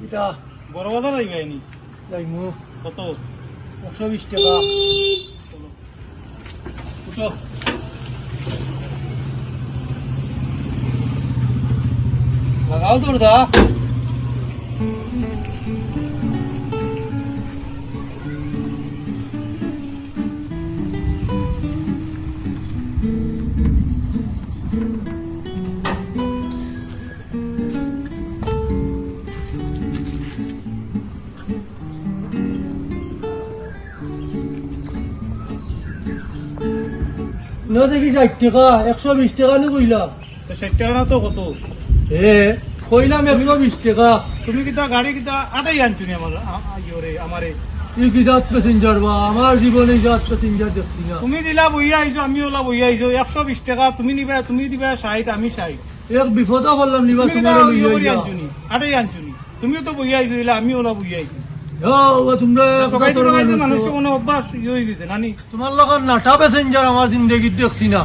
এটা বড় বাজার যাইনি যাইমু কত 120 টাকা। উঠো লাগাও তোর দা। ন দেখি 60 টাকা 120 টাকা নি কইলাম। তো 60 টাকা না তো কত কইলাম 120 টাকা। তুমি কিতা গাড়ি কিতা আটাই আনছুনি আমারে তুই কি জাত প্যাসেঞ্জার বা আমার জীবনে জাত প্যাসেঞ্জার দেখছি না। তুমি দিলা বইয়া আইছো আমি ওলা বইয়া আইছো 120 টাকা তুমি নিবা তুমি দিবা 60 আমি 60 এক বিপদও বললাম নিবা তুমি কিতা তোমার ইয়ে করে লইয়া আনছুনি আটাই আনছুনি তুমিও তো বইয়া আইছো দিলা আমি ওলা বইয়া আইছি তোমরা মানুষ কোনো অভ্যাস ইয়ে হয়ে গেছে নানি তোমার লগর নাটা প্যাসেঞ্জার আমার জিন্দগিত দেখছি না।